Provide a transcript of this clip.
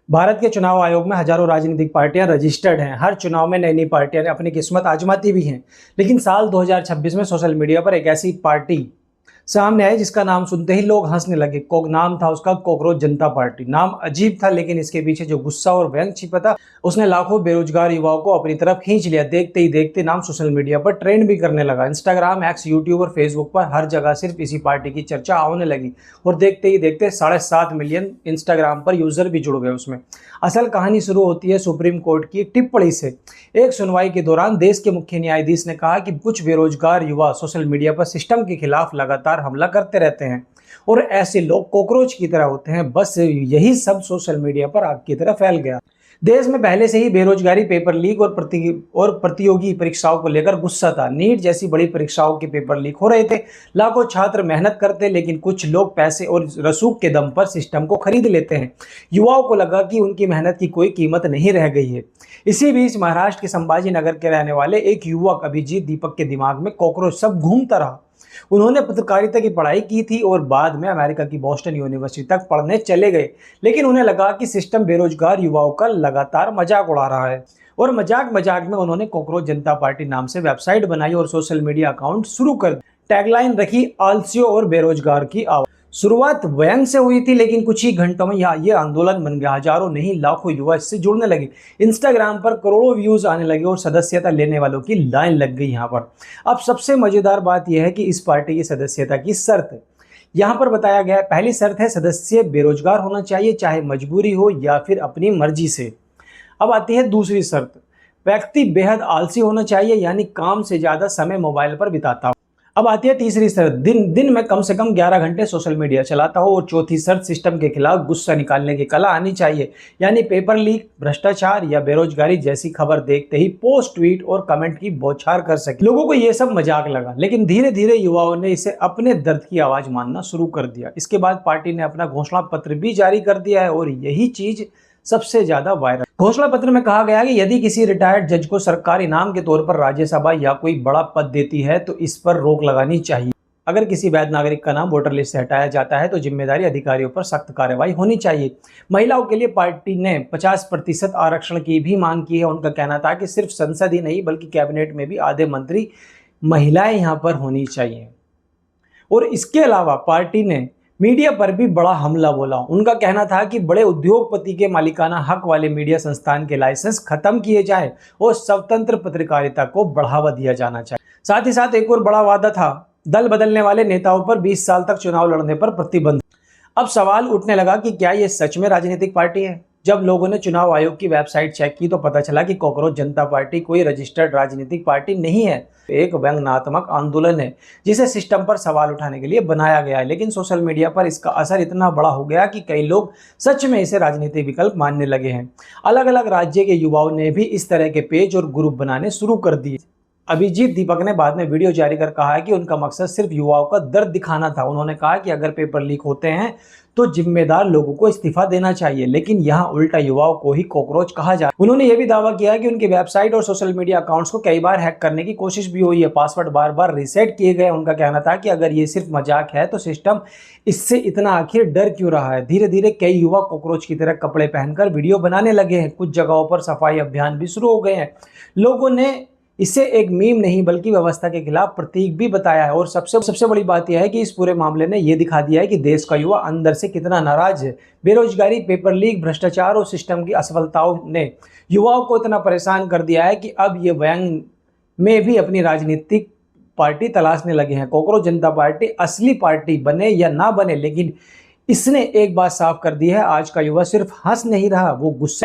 भारत के चुनाव आयोग में हजारों राजनीतिक पार्टियां रजिस्टर्ड हैं। हर चुनाव में नई नई पार्टियां अपनी किस्मत आजमाती भी हैं। लेकिन साल 2026 में सोशल मीडिया पर एक ऐसी पार्टी सामने आई जिसका नाम सुनते ही लोग हंसने लगे। नाम था उसका कॉकरोच जनता पार्टी। नाम अजीब था, लेकिन इसके पीछे जो गुस्सा और व्यंग छिपा था उसने लाखों बेरोजगार युवाओं को अपनी तरफ खींच लिया। देखते ही देखते नाम सोशल मीडिया पर ट्रेंड भी करने लगा। इंस्टाग्राम, एक्स, यूट्यूब और फेसबुक पर हर जगह सिर्फ इसी पार्टी की चर्चा होने लगी और देखते ही देखते 7.5 मिलियन इंस्टाग्राम पर यूजर भी जुड़ गए उसमें। असल कहानी शुरू होती है सुप्रीम कोर्ट की टिप्पणी से। एक सुनवाई के दौरान देश के मुख्य न्यायाधीश ने कहा कि कुछ बेरोजगार युवा सोशल मीडिया पर सिस्टम के खिलाफ लगातार हमला करते रहते हैं और ऐसे लोग कॉकरोच की तरह होते हैं। बस यही सब सोशल मीडिया पर आग की तरह फैल गया। देश में पहले से ही बेरोजगारी, पेपर लीक और प्रतियोगी परीक्षाओं को लेकर गुस्सा था। नीट जैसी बड़ी परीक्षाओं के पेपर लीक हो रहे थे। लाखों छात्र मेहनत करते, लेकिन कुछ लोग पैसे और रसूख के दम पर सिस्टम को खरीद लेते हैं। युवाओं को लगा कि उनकी मेहनत की कोई कीमत नहीं रह गई है। इसी बीच महाराष्ट्र के संभाजी नगर के रहने वाले एक युवक अभिजीत दीपक के दिमाग में कॉकरोच सब घूमता रहा। उन्होंने पत्रकारिता की पढ़ाई की थी और बाद में अमेरिका की बोस्टन यूनिवर्सिटी तक पढ़ने चले गए। लेकिन उन्हें लगा कि सिस्टम बेरोजगार युवाओं का लगातार मजाक उड़ा रहा है और मजाक मजाक में उन्होंने कॉकरोच जनता पार्टी नाम से वेबसाइट बनाई और सोशल मीडिया अकाउंट शुरू कर टैगलाइन रखी, आलसियों और बेरोजगार की आवाज। शुरुआत व्यंग से हुई थी, लेकिन कुछ ही घंटों में ये आंदोलन बन गया। हजारों नहीं लाखों युवा इससे जुड़ने लगे। इंस्टाग्राम पर करोड़ों व्यूज आने लगे और सदस्यता लेने वालों की लाइन लग गई यहाँ पर। अब सबसे मजेदार बात यह है कि इस पार्टी की सदस्यता की शर्त यहाँ पर बताया गया है। पहली शर्त है सदस्य बेरोजगार होना चाहिए, चाहे मजबूरी हो या फिर अपनी मर्जी से। अब आती है दूसरी शर्त, व्यक्ति बेहद आलसी होना चाहिए, यानी काम से ज्यादा समय मोबाइल पर बिताता हो। अब आती है तीसरी शर्त, दिन में कम से कम 11 घंटे सोशल मीडिया चलाता हो। और चौथी शर्त, सिस्टम के खिलाफ गुस्सा निकालने की कला आनी चाहिए, यानी पेपर लीक, भ्रष्टाचार या बेरोजगारी जैसी खबर देखते ही पोस्ट, ट्वीट और कमेंट की बौछार कर सके। लोगों को यह सब मजाक लगा, लेकिन धीरे धीरे युवाओं ने इसे अपने दर्द की आवाज मानना शुरू कर दिया। इसके बाद पार्टी ने अपना घोषणा पत्र भी जारी कर दिया है और यही चीज सबसे ज्यादा वायरल। घोषणा पत्र में कहा गया कि यदि किसी रिटायर्ड जज को सरकार इनाम के तौर पर राज्यसभा या कोई बड़ा पद देती है तो इस पर रोक लगानी चाहिए। अगर किसी वैध नागरिक का नाम वोटर लिस्ट से हटाया जाता है तो जिम्मेदारी अधिकारियों पर सख्त कार्रवाई होनी चाहिए। महिलाओं के लिए पार्टी ने 50% आरक्षण की भी मांग की है। उनका कहना था कि सिर्फ संसद ही नहीं बल्कि कैबिनेट में भी आधे मंत्री महिलाएं यहाँ पर होनी चाहिए। और इसके अलावा पार्टी ने मीडिया पर भी बड़ा हमला बोला। उनका कहना था कि बड़े उद्योगपति के मालिकाना हक वाले मीडिया संस्थान के लाइसेंस खत्म किए जाएं और स्वतंत्र पत्रकारिता को बढ़ावा दिया जाना चाहिए। साथ ही साथ एक और बड़ा वादा था, दल बदलने वाले नेताओं पर 20 साल तक चुनाव लड़ने पर प्रतिबंध। अब सवाल उठने लगा कि क्या ये सच में राजनीतिक पार्टी है। जब लोगों ने चुनाव आयोग की वेबसाइट चेक की तो पता चला कि कॉकरोच जनता पार्टी कोई रजिस्टर्ड राजनीतिक पार्टी नहीं है, एक व्यंग्यात्मक आंदोलन है जिसे सिस्टम पर सवाल उठाने के लिए बनाया गया है। लेकिन सोशल मीडिया पर इसका असर इतना बड़ा हो गया कि कई लोग सच में इसे राजनीतिक विकल्प मानने लगे हैं। अलग अलग राज्य के युवाओं ने भी इस तरह के पेज और ग्रुप बनाने शुरू कर दिए। अभिजीत दीपक ने बाद में वीडियो जारी कर कहा है कि उनका मकसद सिर्फ युवाओं का दर्द दिखाना था। उन्होंने कहा कि अगर पेपर लीक होते हैं तो जिम्मेदार लोगों को इस्तीफा देना चाहिए, लेकिन यहाँ उल्टा युवाओं को ही कॉकरोच कहा जा। उन्होंने यह भी दावा किया कि उनकी वेबसाइट और सोशल मीडिया अकाउंट्स को कई बार हैक करने की कोशिश भी हुई है, पासवर्ड बार बार रीसेट किए गए। उनका कहना था कि अगर ये सिर्फ मजाक है तो सिस्टम इससे इतना आखिर डर क्यों रहा है। धीरे धीरे कई युवा कॉकरोच की तरह कपड़े पहनकर वीडियो बनाने लगे हैं। कुछ जगहों पर सफाई अभियान भी शुरू हो गए हैं। लोगों ने इसे एक मीम नहीं बल्कि व्यवस्था के खिलाफ प्रतीक भी बताया है। और सबसे बड़ी बात यह है कि इस पूरे मामले ने यह दिखा दिया है कि देश का युवा अंदर से कितना नाराज है। बेरोजगारी, पेपर लीक, भ्रष्टाचार और सिस्टम की असफलताओं ने युवाओं को इतना परेशान कर दिया है कि अब ये व्यंग में भी अपनी राजनीतिक पार्टी तलाशने लगे हैं। कॉकरोच जनता पार्टी असली पार्टी बने या ना बने, लेकिन इसने एक बात साफ कर दी है, आज का युवा सिर्फ हंस नहीं रहा, वो गुस्से